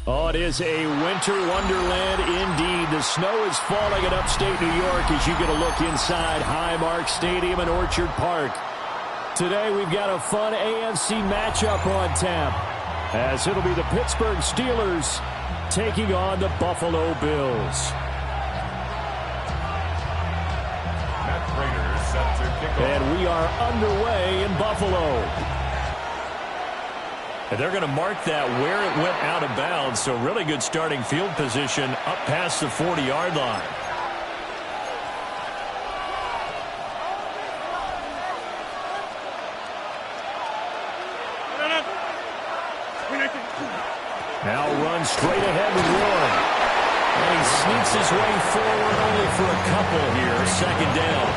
Oh, it is a winter wonderland indeed. The snow is falling in upstate New York as you get a look inside Highmark Stadium in Orchard Park. Today we've got a fun AFC matchup on tap, as it'll be the Pittsburgh Steelers taking on the Buffalo Bills. And we are underway in Buffalo. And they're going to mark that where it went out of bounds, so really good starting field position up past the 40-yard line. Now runs straight ahead with Warren. And he sneaks his way forward only for a couple here, second down.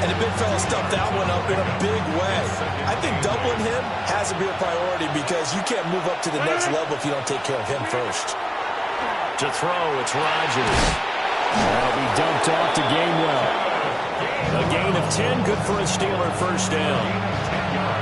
And the big fella stuffed that one up in a big way. I think doubling him has to be a priority because you can't move up to the next level if you don't take care of him first. To throw, it's Rodgers. That'll be dumped off to Gainwell. A gain of 10, good for a Steeler first down.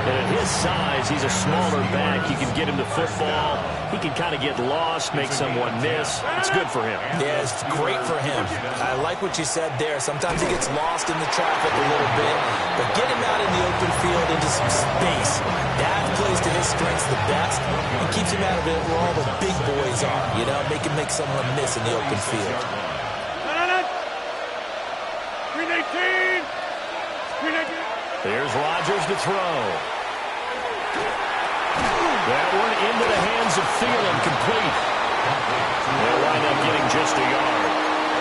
And at his size, he's a smaller back. You can get him the football. He can kind of get lost, make someone miss. It's good for him. Yeah, it's great for him. I like what you said there. Sometimes he gets lost in the traffic a little bit, but get him out in the open field into some space. That plays to his strengths the best and keeps him out of it where all the big boys are. You know, make someone miss in the open field. 319. There's Rodgers to throw. That one into the hands of Thielen, complete. They'll wind up getting just a yard.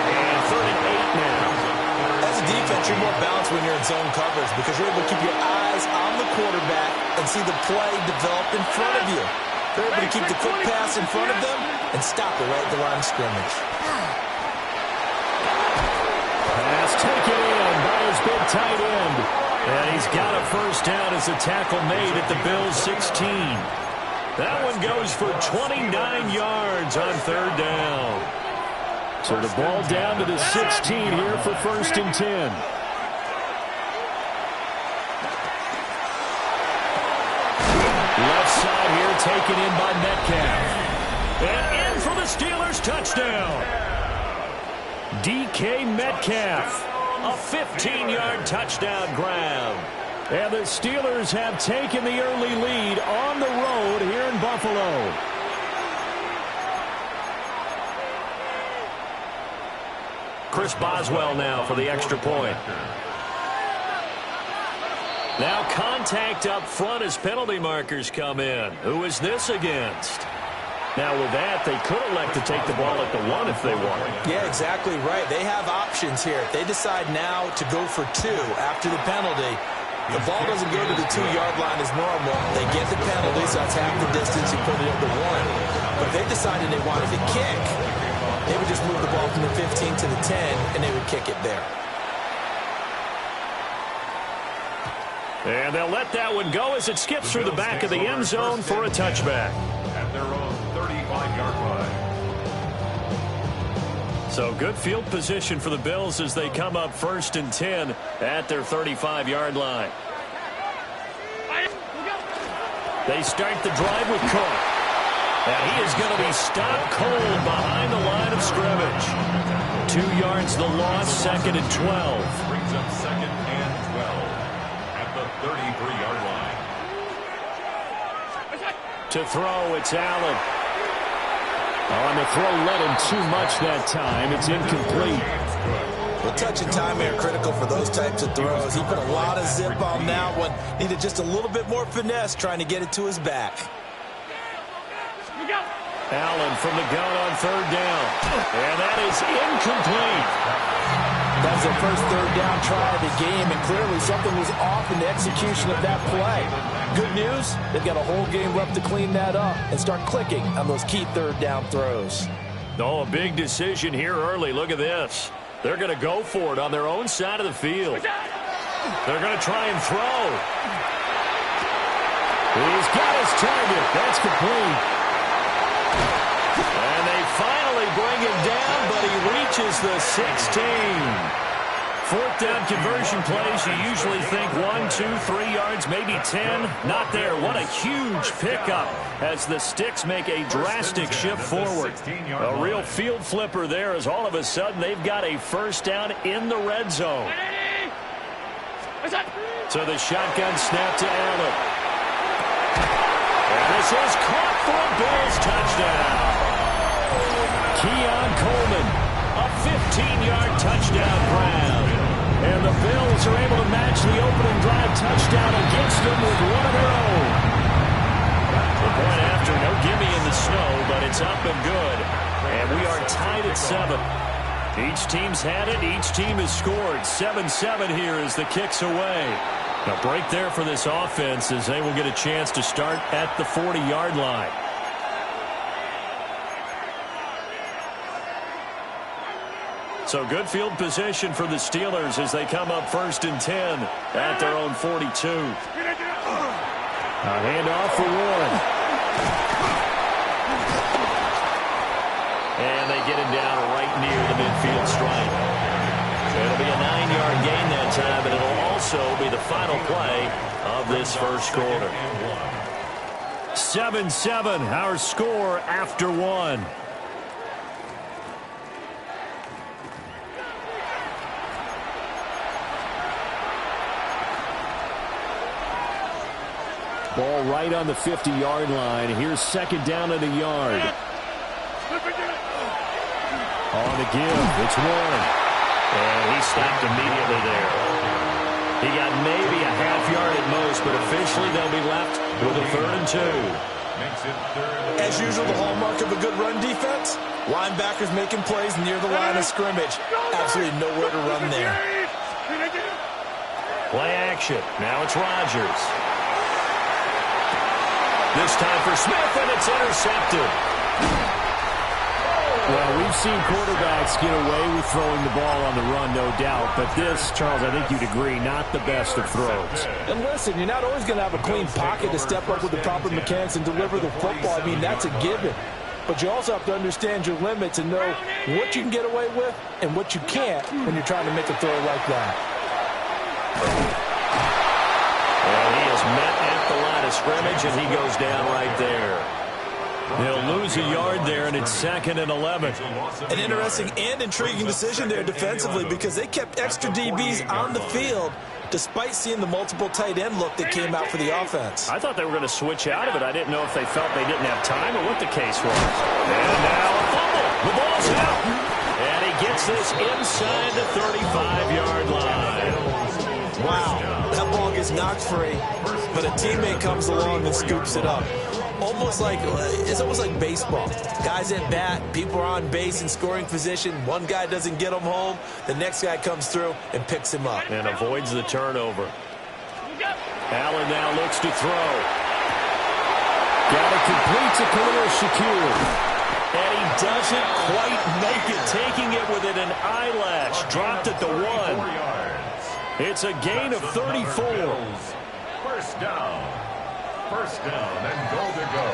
And 38 now. As a defense, you're more balanced when you're in zone coverage because you're able to keep your eyes on the quarterback and see the play develop in front of you. They're able to keep the quick pass in front of them and stop it right at the line of scrimmage. Pass taken in by his big tight end. And he's got a first down as a tackle made at the Bills' 16. That one goes for 29 yards on third down. So the ball down to the 16 here for first and 10. Left side here taken in by Metcalf. And in for the Steelers' touchdown. DK Metcalf. A 15-yard touchdown grab. And the Steelers have taken the early lead on the road here in Buffalo. Chris Boswell now for the extra point. Now contact up front as penalty markers come in. Who is this against? Now, with that, they could elect to take the ball at the 1 if they want. Yeah, exactly right. They have options here. If they decide now to go for 2 after the penalty, the ball doesn't go to the 2-yard line as normal. They get the penalty, so that's half the distance. You put it into 1. But if they decided they wanted to kick, they would just move the ball from the 15 to the 10, and they would kick it there. And they'll let that one go as it skips through the back of the end zone for a touchback. At their own 35-yard line. So good field position for the Bills as they come up first and 10 at their 35-yard line. They start the drive with Cook. And he is going to be stopped cold behind the line of scrimmage. 2 yards the loss, second and 12. Brings up second and 12 at the 33-yard line. To throw, it's Allen. On the throw, let him too much that time. It's incomplete. Well, touch and time are critical for those types of throws. He put a lot of zip on that one. Needed just a little bit more finesse trying to get it to his back. Allen from the gun on third down. And that is incomplete. That was their first third down try of the game, and clearly something was off in the execution of that play. Good news, they've got a whole game left to clean that up and start clicking on those key third down throws. Oh, a big decision here early. Look at this. They're going to go for it on their own side of the field. They're going to try and throw. He's got his target. That's complete. And they finally bring him down, but he reaches the 16. Fourth down conversion plays, you usually think 1, 2, 3 yards, maybe 10. Not there. What a huge pickup as the Sticks make a drastic shift forward. A real field flipper there as all of a sudden they've got a first down in the red zone. So the shotgun snap to Allen. And this is caught for a Bills touchdown. Keon Coleman, a 15-yard touchdown grab. And the Bills are able to match the opening drive touchdown against them with one of their own. The point after, no gimme in the snow, but it's up and good. And we are tied at 7. Each team's had it. Each team has scored. 7-7 here as the kick's away. A break there for this offense as they will get a chance to start at the 40-yard line. So good field position for the Steelers as they come up 1st and 10 at their own 42. A handoff for Warren. And they get him down right near the midfield stripe. It'll be a 9-yard gain that time, and it'll also be the final play of this first quarter. 7-7, our score after 1. Ball right on the 50-yard line. Here's second down at a yard. On the give, it's Warren. And he stopped immediately there. He got maybe a half yard at most, but officially they'll be left with a 3rd and 2. As usual, the hallmark of a good run defense, linebackers making plays near the line of scrimmage. Absolutely nowhere to run there. Play action. Now it's Rodgers. This time for Smith, and it's intercepted. Well, we've seen quarterbacks get away with throwing the ball on the run, no doubt. But this, Charles, I think you'd agree, not the best of throws. And listen, you're not always going to have a clean pocket to step up with the proper mechanics and deliver the football. I mean, that's a given. But you also have to understand your limits and know what you can get away with and what you can't when you're trying to make a throw like that. And he is met at the line of scrimmage, and he goes down right there. They'll lose a yard there, and it's 2nd and 11. An interesting and intriguing decision there defensively because they kept extra DBs on the field despite seeing the multiple tight end look that came out for the offense. I thought they were going to switch out of it. I didn't know if they felt they didn't have time or what the case was. And now a fumble. The ball's out. And he gets this inside the 35-yard line. Wow, that ball gets knocked free, but a teammate comes along and scoops it up. It's almost like baseball. Guys at bat, people are on base in scoring position. One guy doesn't get him home. The next guy comes through and picks him up. And avoids the turnover. Allen now looks to throw. Got it complete to Khalil Shakir. And he doesn't quite make it, taking it with an eyelash. Dropped at the 1. It's a gain of 34. First down. First down and goal to go.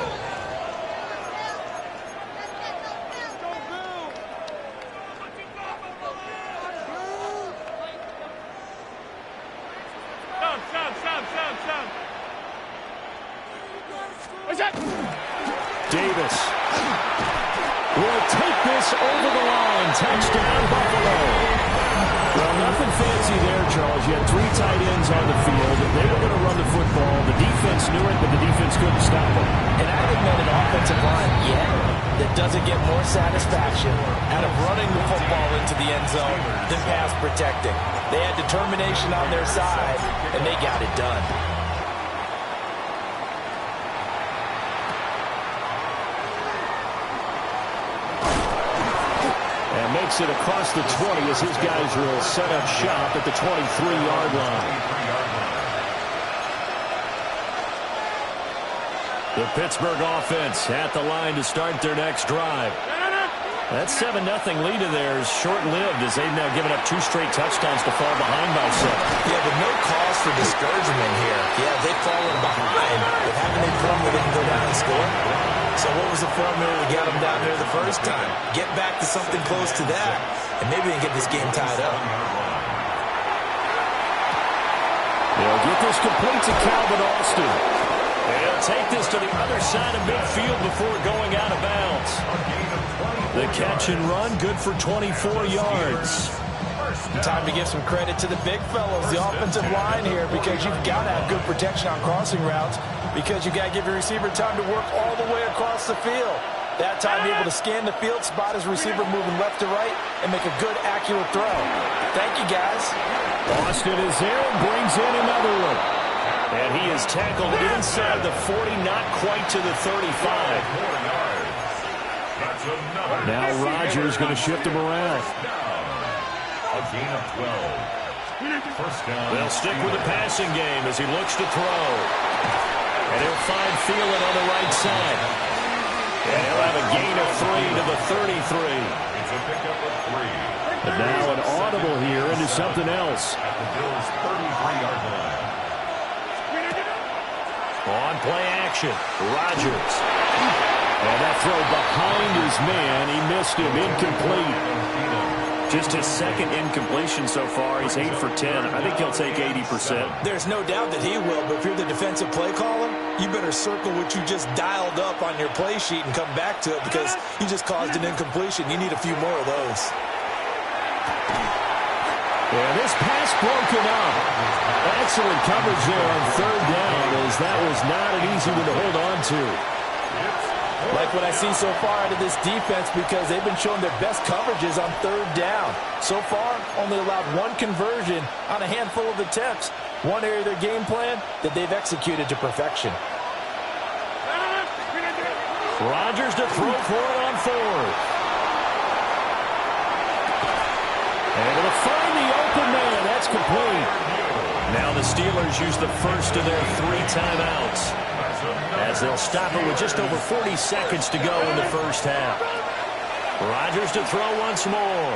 Davis will take this over the line. Touchdown, Buffalo. Well, nothing fancy there, Charles. You had 3 tight ends on the field. They were going to run the football. The defense knew it, but the defense couldn't stop them. And I haven't met an offensive line yet that doesn't get more satisfaction out of running the football into the end zone than pass protecting. They had determination on their side, and they got it done. And makes it across the 20 as his guys will set up shop at the 23-yard line. The Pittsburgh offense at the line to start their next drive. That 7-0 lead of theirs short-lived as they've now given up 2 straight touchdowns to fall behind by 7. Yeah, but no cause for discouragement here. Yeah, they've fallen behind, but haven't they proven they can go down and score? So what was the formula to get them down there the first time? Get back to something close to that, and maybe they can get this game tied up. They'll get this complete to Calvin Austin. And he'll take this to the other side of midfield before going out of bounds. The catch and run, good for 24 yards. Time to give some credit to the big fellows, the offensive line here, because you've got to have good protection on crossing routes, because you've got to give your receiver time to work all the way across the field. That time, be able to scan the field, spot his receiver moving left to right, and make a good, accurate throw. Thank you, guys. Austin is there and brings in another one. And he is tackled inside the 40, not quite to the 35. Now Rodgers going to shift him around. A gain of 12. First down. They'll stick with the passing game as he looks to throw. And he'll find Thielen on the right side. And he'll have a gain of 3 to the 33. It's a pickup of 3. And now an audible here into something else. At the Bills' 33-yard line. On play action, Rodgers. And that throw behind his man, he missed him, incomplete. Just his second incompletion so far. He's 8 for 10. I think he'll take 80%. There's no doubt that he will, but if you're the defensive play caller, you better circle what you just dialed up on your play sheet and come back to it, because you just caused an incompletion. You need a few more of those. And this pass broken up. Excellent coverage there on third down, as that was not an easy one to hold on to. Like what I see so far out of this defense, because they've been showing their best coverages on third down. So far, only allowed one conversion on a handful of attempts. One area of their game plan that they've executed to perfection. Rodgers to throw for it on fourth. And to find the open man. That's complete. Now the Steelers use the first of their 3 timeouts, as they'll stop it with just over 40 seconds to go in the first half. Rodgers to throw once more.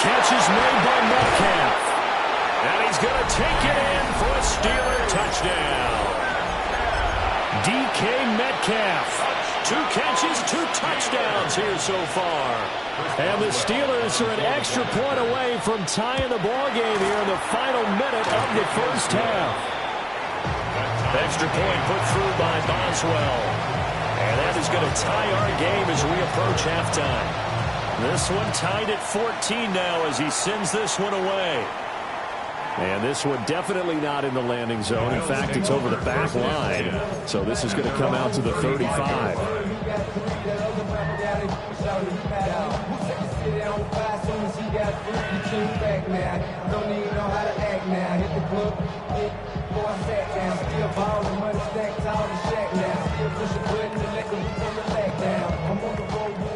Catch is made by Metcalf. And he's going to take it in for a Steeler touchdown. DK Metcalf. 2 catches, 2 touchdowns here so far. And the Steelers are an extra point away from tying the ball game here in the final minute of the first half. Extra point put through by Boswell. And that is going to tie our game as we approach halftime. This one tied at 14 now as he sends this one away. And this one definitely not in the landing zone. In fact, it's over the back line. So this is going to come out to the 35.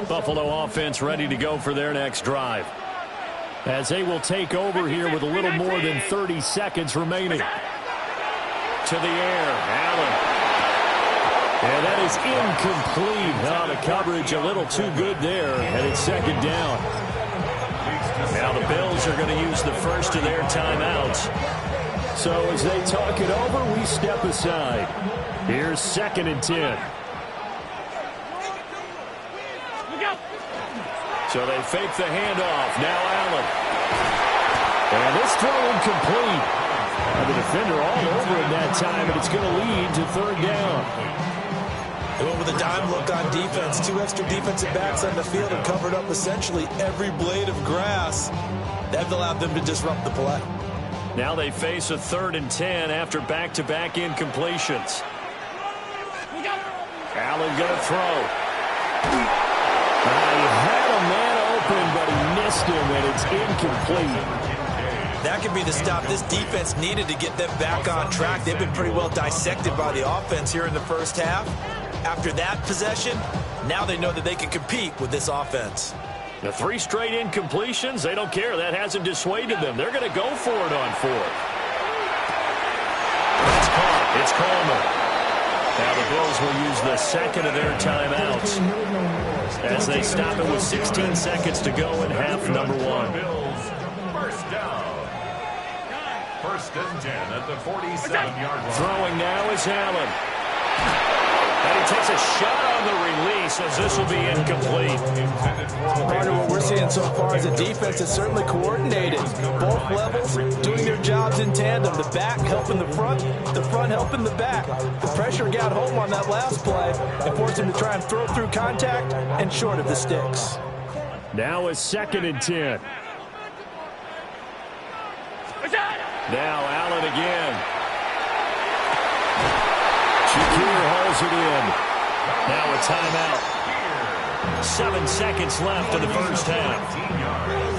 Buffalo offense ready to go for their next drive, as they will take over here with a little more than 30 seconds remaining. To the air, Allen. And that is incomplete. Oh, the coverage a little too good there, and it's second down. Now the Bills are going to use the first of their timeouts. So as they talk it over, we step aside. Here's 2nd and 10. So they fake the handoff. Now Allen. And this throw incomplete. The defender all over him that time, and it's going to lead to third down. They went with a dime look on defense. 2 extra defensive backs on the field and covered up essentially every blade of grass. That allowed them to disrupt the play. Now they face a 3rd and 10 after back-to-back incompletions. Allen going to throw. He had a man open, but he missed him, and it's incomplete. That could be the stop this defense needed to get them back on track. They've been pretty well dissected by the offense here in the first half. After that possession, now they know that they can compete with this offense. The 3 straight incompletions, they don't care. That hasn't dissuaded them. They're going to go for it on 4th. It's caught. It's Coleman. Now the Bills will use the 2nd of their timeouts as they stop it with 16 seconds to go in half number 1. First down. 1st and 10 at the 47-yard line. Throwing now is Allen. And he takes a shot on the release as this will be incomplete. Partner, what we're seeing so far is a defense that's certainly coordinated. Both levels doing their jobs in tandem. The back helping the front helping the back. The pressure got home on that last play and forced him to try and throw through contact and short of the sticks. Now a 2nd and 10. Now Allen again. Shakir holds it in. Now a timeout. 7 seconds left in the first half.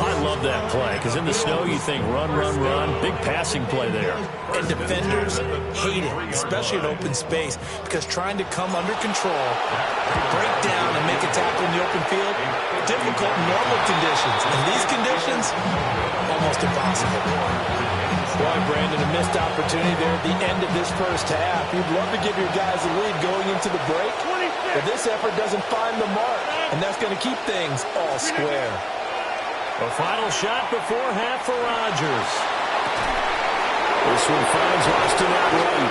I love that play because in the snow you think run, run, run. Big passing play there. And defenders hate it, especially in open space, because trying to come under control, break down and make a tackle in the open field, difficult in normal conditions. In these conditions, almost impossible. Boy, Brandon, a missed opportunity there at the end of this first half. You'd love to give your guys a lead going into the break, but this effort doesn't find the mark, and that's going to keep things all square. A final shot before half for Rodgers. This one finds Austin out right.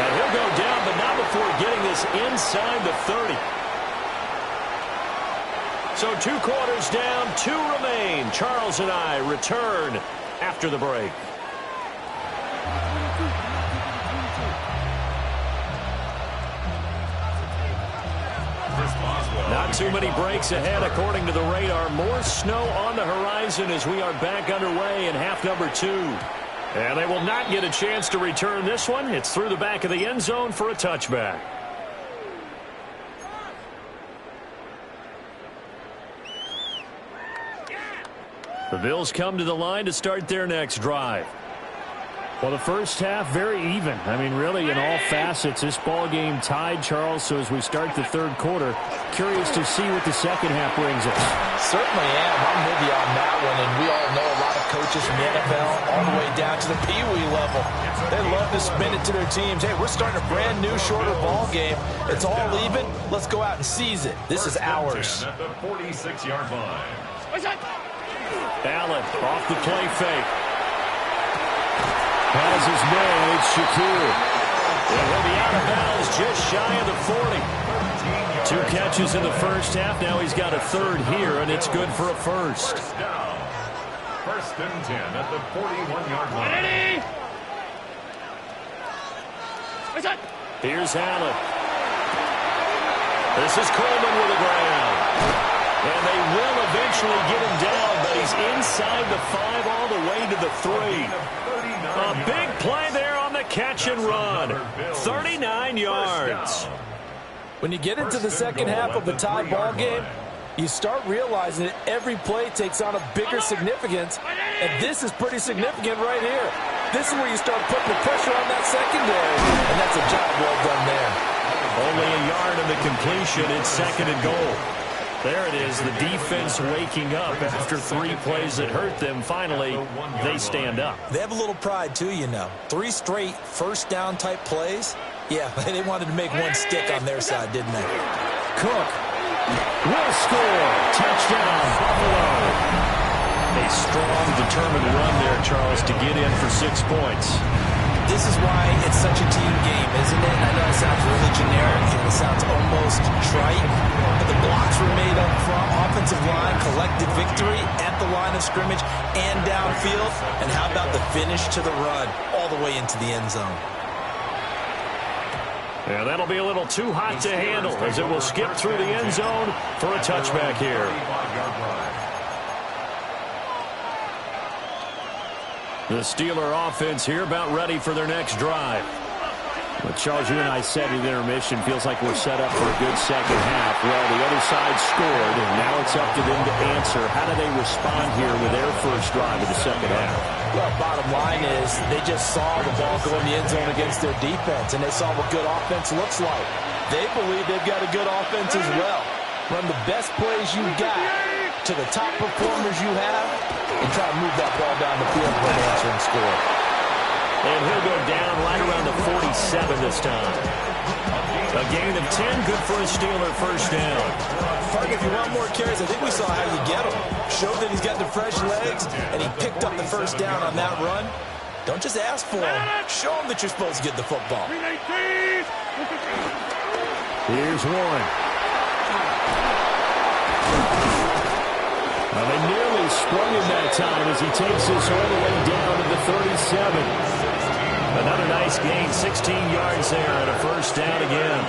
And he'll go down, but not before getting this inside the 30. So 2 quarters down, 2 remain. Charles and I return after the break. Not too many breaks ahead according to the radar. More snow on the horizon as we are back underway in half number 2. And they will not get a chance to return this one. It's through the back of the end zone for a touchback. The Bills come to the line to start their next drive. Well, the first half, very even. I mean, really, in all facets, this ball game tied, Charles. So as we start the third quarter, curious to see what the second half brings us. Certainly am. I'm with you on that one. And we all know a lot of coaches from the NFL all the way down to the Pee-wee level. They love to spin it to their teams. Hey, we're starting a brand new, shorter ball game. It's all even. Let's go out and seize it. This is ours. At the 46-yard line. Allen off the play fake. Has his man, it's Shakir. And he'll be out of bounds just shy of the 40. 2 catches in the first half. Now he's got a third here, and it's good for a first. First and 10 at the 41-yard line. Here's Allen. This is Coleman with the ground. And they will eventually get him down, but he's inside the 5 all the way to the 3. A big play there on the catch and run. 39 yards. When you get into the second half of a tie ball game, you start realizing that every play takes on a bigger significance, and this is pretty significant right here. This is where you start putting the pressure on that secondary, and that's a job well done there. Only a yard of the completion. It's 2nd and goal. There it is, the defense waking up after 3 plays that hurt them. Finally, they stand up. They have a little pride, too, you know. 3 straight first-down type plays. Yeah, they wanted to make one stick on their side, didn't they? Cook will score. Touchdown, Buffalo. A strong, determined run there, Charles, to get in for 6 points. This is why it's such a team game, isn't it? I know it sounds really generic and it sounds almost trite, but the blocks were made up front, offensive line, collected victory at the line of scrimmage and downfield. And how about the finish to the run all the way into the end zone? Yeah, that'll be a little too hot to handle as it will skip through the end zone for a touchback here. The Steeler offense here about ready for their next drive. But Charles, you and I said in intermission, feels like we're set up for a good second half. Well, the other side scored, and now it's up to them to answer. How do they respond here with their first drive of the second half? Well, bottom line is they just saw the ball go in the end zone against their defense, and they saw what good offense looks like. They believe they've got a good offense as well. Run the best plays you got to the top performers you have, and try to move that ball down the field for an answering score. And he'll go down right around the 47 this time. A gain of 10, good for a Steeler first down. Partner, if you want more carries, I think we saw how you get them. Show that he's got the fresh legs, and he picked up the first down on that run. Don't just ask for him. Show him that you're supposed to get the football. Here's one. Well, they nearly sprung him that time as he takes this all the way down to the 37. Another nice gain, 16 yards there, and a first down again.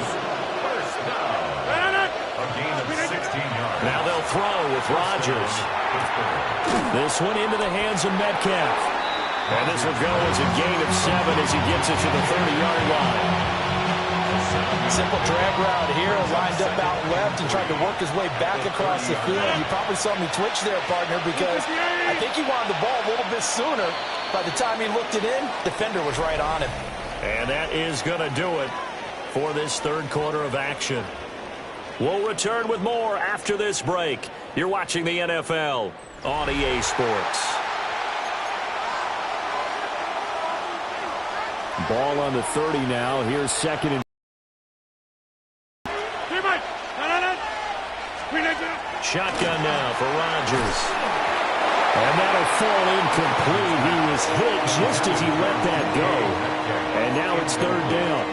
A gain of 16 yards. Now they'll throw with Rodgers. This one into the hands of Metcalf. And this will go as a gain of 7 as he gets it to the 30-yard line. Simple drag route here, lined up out left and tried to work his way back across the field. You probably saw me twitch there, partner, because I think he wanted the ball a little bit sooner. By the time he looked it in, defender was right on him. And that is going to do it for this third quarter of action. We'll return with more after this break. You're watching the NFL on EA Sports. Ball on the 30 now. Here's second and shotgun now for Rodgers. And that'll fall incomplete. He was hit just as he let that go. And now it's third down.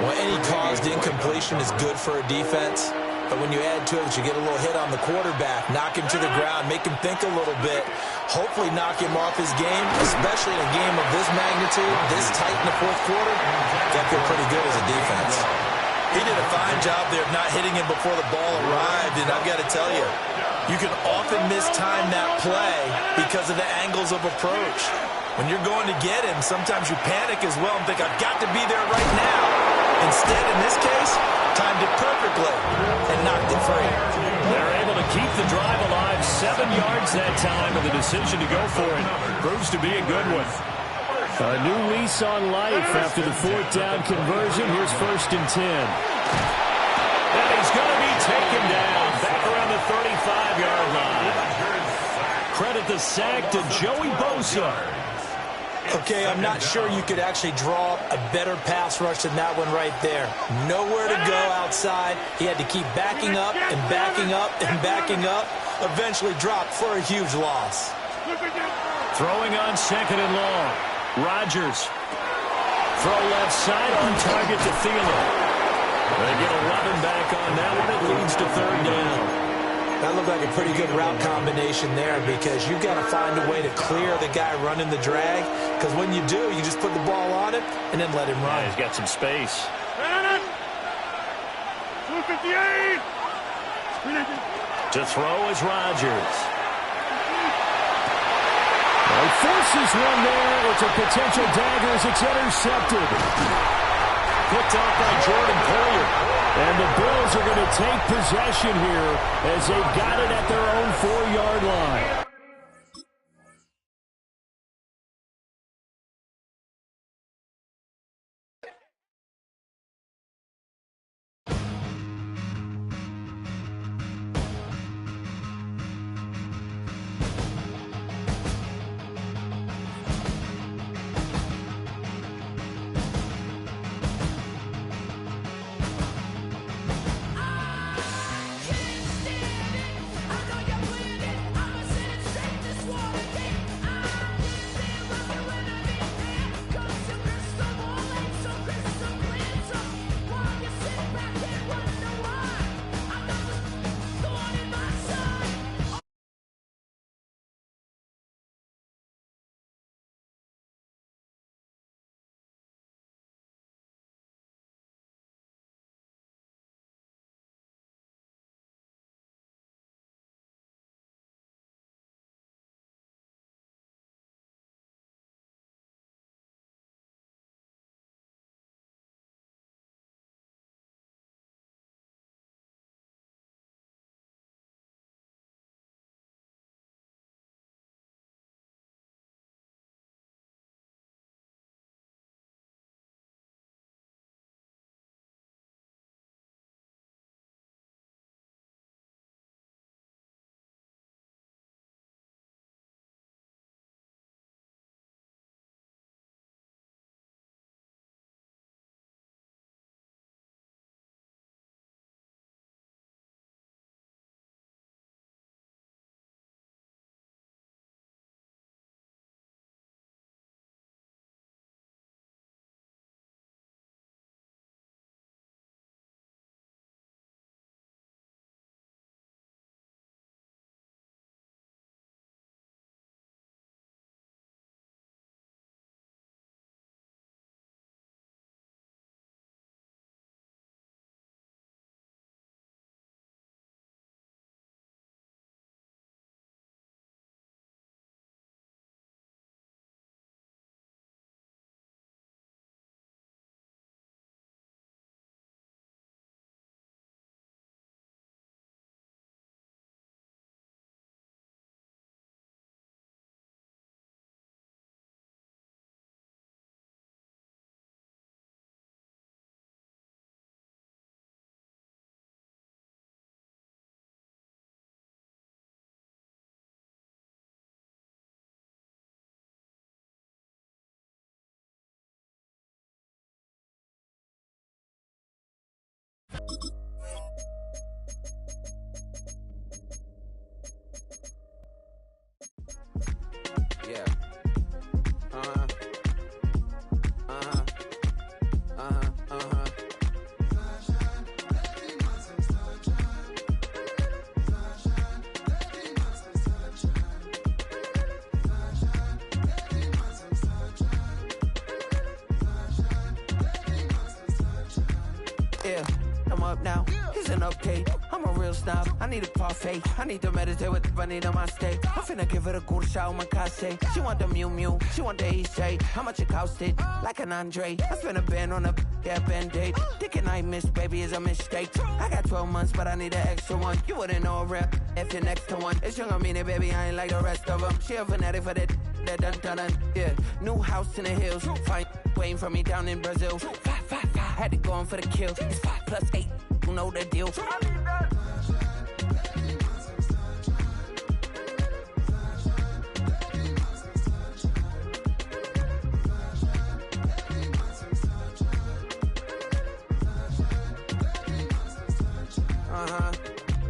Well, any caused incompletion is good for a defense. But when you add to it, you get a little hit on the quarterback, knock him to the ground, make him think a little bit, hopefully knock him off his game, especially in a game of this magnitude, this tight in the fourth quarter. That feel pretty good as a defense. He did a fine job there of not hitting him before the ball arrived, and I've got to tell you, you can often mistime that play because of the angles of approach. When you're going to get him, sometimes you panic as well and think, I've got to be there right now. Instead, in this case, timed it perfectly and knocked it free. They're able to keep the drive alive, 7 yards that time, and the decision to go for it proves to be a good one. A new lease on life after the fourth down conversion. Here's first and 10. And he's going to be taken down back around the 35-yard line. Credit the sack to Joey Bosa. Okay, I'm not sure you could actually draw a better pass rush than that one right there. Nowhere to go outside. He had to keep backing up and backing up and backing up. Eventually dropped for a huge loss. Throwing on second and long. Rodgers. Throw left side on target to Thielen. They get 11 back on that one. It leads to third down. That looked like a pretty good route combination there because you've got to find a way to clear the guy running the drag, because when you do, you just put the ball on it and then let him run. Yeah, he's got some space. To throw is Rodgers. He forces one there. It's a potential dagger as it's intercepted. Picked off by Jordan Poyer. And the Bills are going to take possession here as they've got it at their own 4-yard line. Yeah. Uh-huh. Uh-huh. Uh-huh. Uh-huh. Yeah, I'm up now. It's an update. I'm a real snob. I need a parfait. I need to meditate with the bunny on my steak. I'm finna give it a good shot with my case. She want the Mew Mew. She want the EJ. How much it costed? Like an Andre. I spent a band on a band-aid. Thinking I missed, baby, is a mistake. I got 12 months, but I need an extra one. You wouldn't know a rep if you're next to one. It's young, I mean it, baby. I ain't like the rest of them. She a fanatic for that dun. Yeah, new house in the hills. Fine, waiting for me down in Brazil. 5. Had to go on for the kill. It's 5 + 8. You know the deal.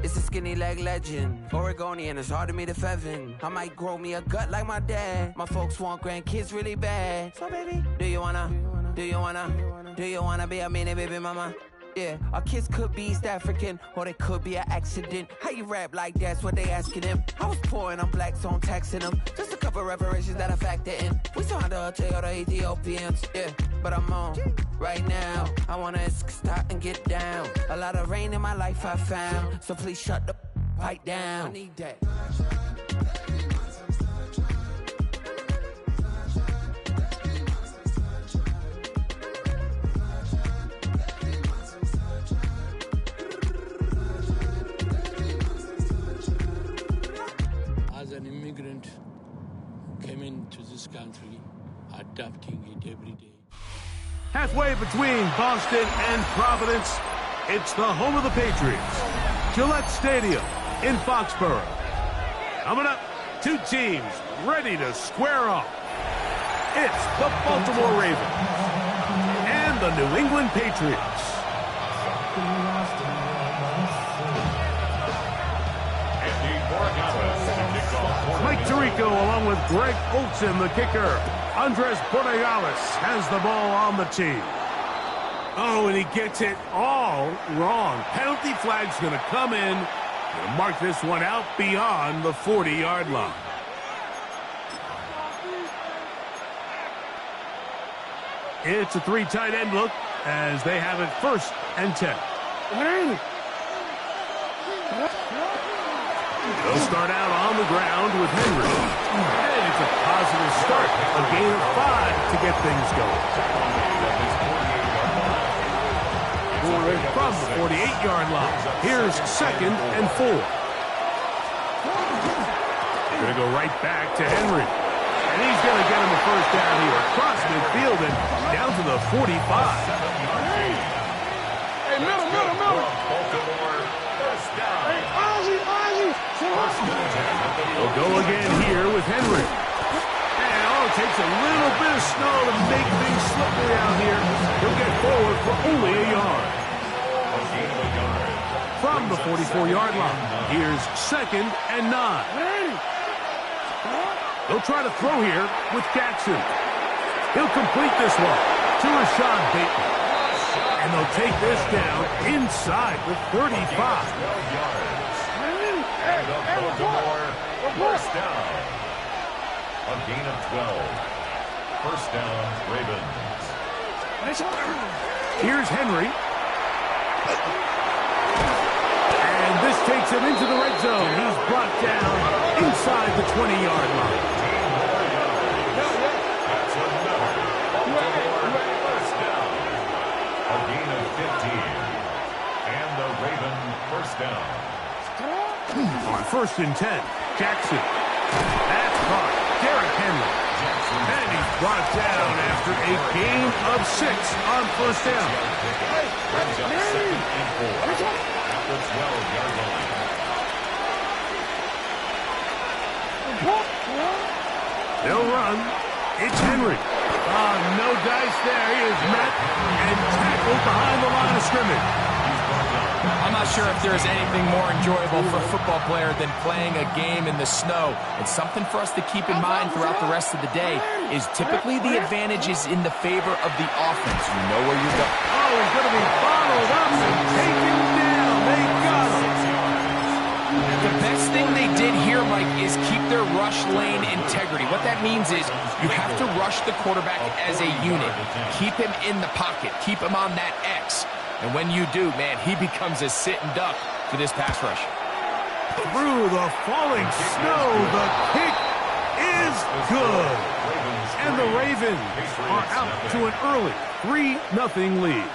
It's a skinny leg legend. Oregonian, it's hard to meet a Fevin. I might grow me a gut like my dad. My folks want grandkids really bad. So baby, do you wanna be a mini baby mama? Yeah, our kids could be East African, or they could be an accident. How you rap like that's what they asking him. I was poor and I'm black, so I'm taxing them. Just a couple reparations that I factor in. We saw the Toyota Ethiopians, yeah, but I'm on right now. I wanna stop and get down. A lot of rain in my life I found, so please shut the pipe down. I need that. As an immigrant who came into this country, adapting it every day. Halfway between Boston and Providence, it's the home of the Patriots, Gillette Stadium in Foxborough. Coming up, two teams ready to square off. It's the Baltimore Ravens and the New England Patriots. Mike Tirico along with Greg Olsen, the kicker. Andres Borregales has the ball on the tee. Oh, and he gets it all wrong. Penalty flag's going to come in. Going to mark this one out beyond the 40-yard line. It's a 3 tight end look as they have it 1st and 10. They'll start out on the ground with Henry. And it's a positive start. A gain of 5 to get things going. From the 48-yard line, here's 2nd and 4. They're going to go right back to Henry. And he's going to get him a 1st down here. Across midfield and down to the 45. Hey, middle. Hey, Ozzy. They'll go again here with Henry. And it takes a little bit of snow to make things slippery out here. He'll get forward for only a yard. From the 44-yard line, here's 2nd and 9. They'll try to throw here with Jackson. He'll complete this one to Rashad Bateman. And they'll take this down inside the 35. And the Baltimore 1st down. A gain of 12. 1st down, Ravens. Here's Henry. And this takes him into the red zone. He's brought down inside the 20-yard line. That's another Baltimore 1st down. A gain of 15. And the Raven 1st down. On 1st and 10, Jackson. That's caught. Derrick Henry. And he's brought down after a gain of 6 on 1st down. Brings up 2nd and 4 at the 12-yard line. They'll run. It's Henry. Oh, no dice there. He is met and tackled behind the line of scrimmage. He's brought down sure if there's anything more enjoyable for a football player than playing a game in the snow. And something for us to keep in mind throughout the rest of the day is typically the advantage is in the favor of the offense. You know where you're going. Oh, he's going to be bottled up and taken down. They got him. The best thing they did here, Mike, is keep their rush lane integrity. What that means is you have to rush the quarterback as a unit. Keep him in the pocket. Keep him on that X. And when you do, man, he becomes a sitting duck for this pass rush. Through the falling snow, the kick is good. And the Ravens are out to an early 3-0 lead.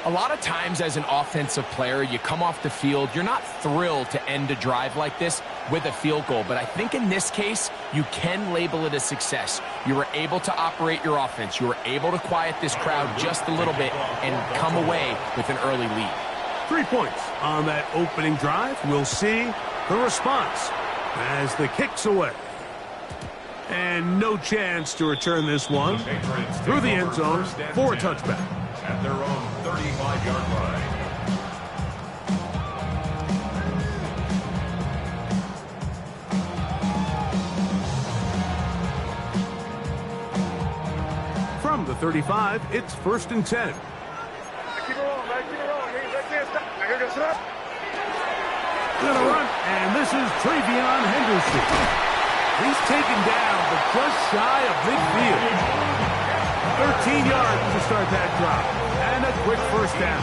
A lot of times as an offensive player, you come off the field, you're not thrilled to end a drive like this with a field goal. But I think in this case, you can label it a success. You were able to operate your offense. You were able to quiet this crowd just a little bit and come away with an early lead. 3 points on that opening drive. We'll see the response as the kick's away. And no chance to return this one through the end zone for a touchback. At their own 35-yard line. From the 35, it's 1st and 10. Keep it rolling, man. Keep it rolling. They can't stop. Now here goes up. Gonna run, and this is Travion Henderson. He's taken down, but just shy of midfield. 13 yards to start that drive, and a quick first down.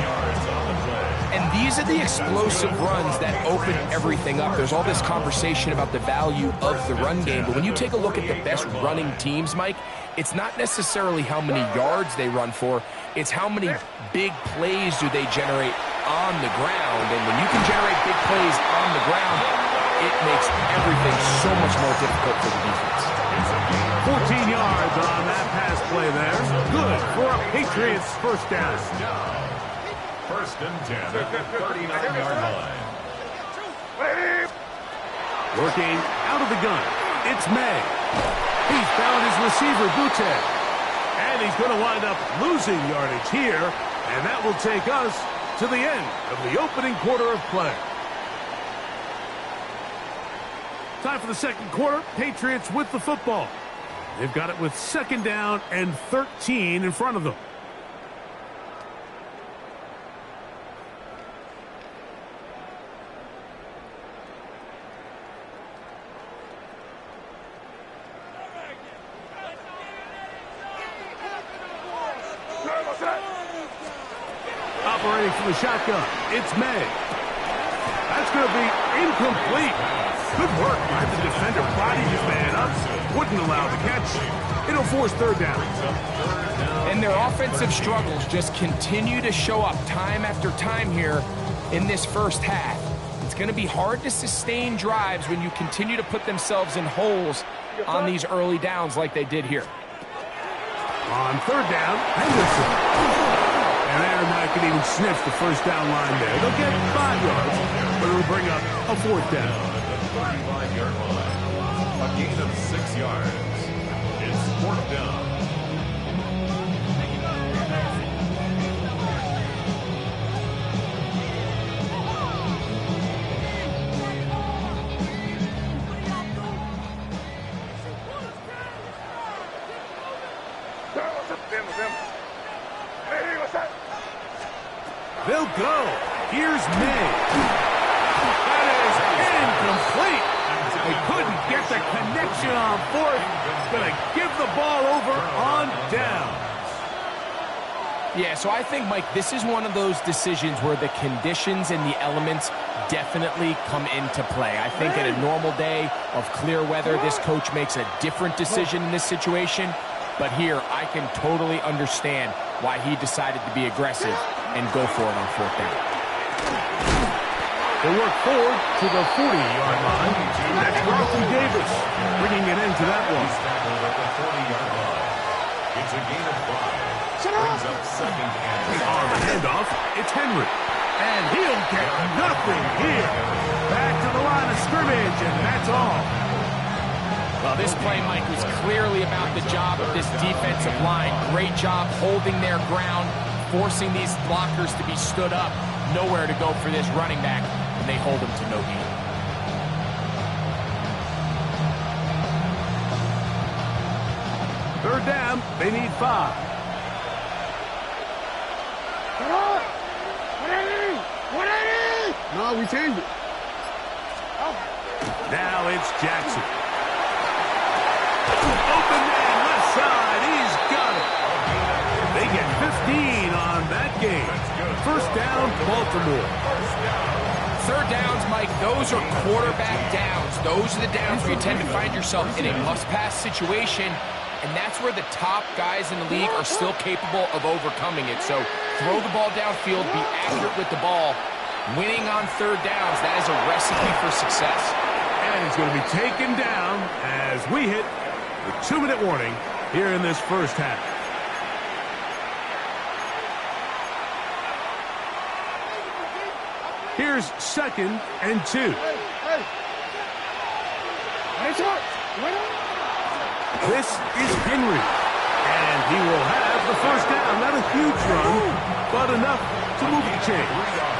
And these are the explosive runs that open everything up. There's all this conversation about the value of the run game, but when you take a look at the best running teams, Mike, it's not necessarily how many yards they run for, it's how many big plays do they generate on the ground. And when you can generate big plays on the ground, it makes everything so much more difficult for the defense. 14 yards on that pass play there. Good for a Patriots first down. 1st and 10 at the 39-yard line. Working out of the gun, it's May. He's found his receiver, Butte. And he's going to wind up losing yardage here. And that will take us to the end of the opening quarter of play. Time for the second quarter. Patriots with the football. They've got it with 2nd down and 13 in front of them. Operating from the shotgun, it's May. That's going to be incomplete. Good work by the defender. Bodied his man up. Wouldn't allow the catch. It'll force 3rd down. And their offensive struggles just continue to show up time after time here in this first half. It's going to be hard to sustain drives when you continue to put themselves in holes on these early downs like they did here. On 3rd down, Henderson. And Aaron Knight can even sniff the first down line there. They'll get 5 yards, but it'll bring up a 4th down. 35-yard line. A gain of 6 yards. It's 4th down. They'll go. Here's May. That is incomplete. They couldn't get the connection on 4th. Going to give the ball over on down. Yeah, so I think, Mike, this is one of those decisions where the conditions and the elements definitely come into play. I think in a normal day of clear weather, this coach makes a different decision in this situation. But here, I can totally understand why he decided to be aggressive and go for it on 4th down. They work forward to the 40-yard line. That's Carlton Davis bringing it into that one. It's a gain of 5. Brings up 2nd and 10. On the handoff, it's Henry. And he'll get nothing here. Back to the line of scrimmage, and that's all. Well, this play, Mike, was clearly about the job of this defensive line. Great job holding their ground, forcing these blockers to be stood up. nowhere to go for this running back, and they hold him to no gain. Third down, they need 5. No, we changed it. Now it's Jackson. Open man, left side. He's got it. They get 15 on that game. First down, Baltimore. Third downs, Mike, those are quarterback downs. Those are the downs where you tend to find yourself in a must-pass situation, and that's where the top guys in the league are still capable of overcoming it. So throw the ball downfield, be accurate with the ball. Winning on third downs, that is a recipe for success. And he's going to be taken down as we hit the 2-minute warning here in this first half. Here's 2nd and 2. This is Henry. And he will have the first down. Not a huge run, but enough to move the chains.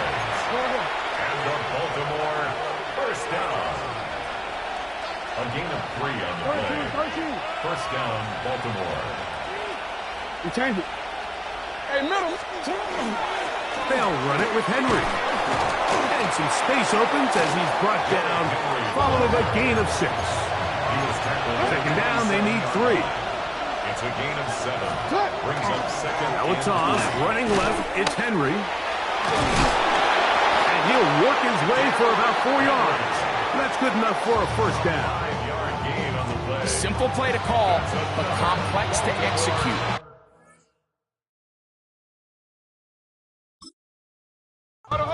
And the Baltimore first down. A gain of 3 on the play. First down, Baltimore. We changed it. Hey, middle. They'll run it with Henry. And some space opens as he's brought down following a gain of 6. Second down, they need 3. It's a gain of 7. Brings up second. Now a toss, running left, it's Henry. And he'll work his way for about 4 yards. That's good enough for a first down. 5-yard gain on the play. Simple play to call, but complex to execute. Hold on.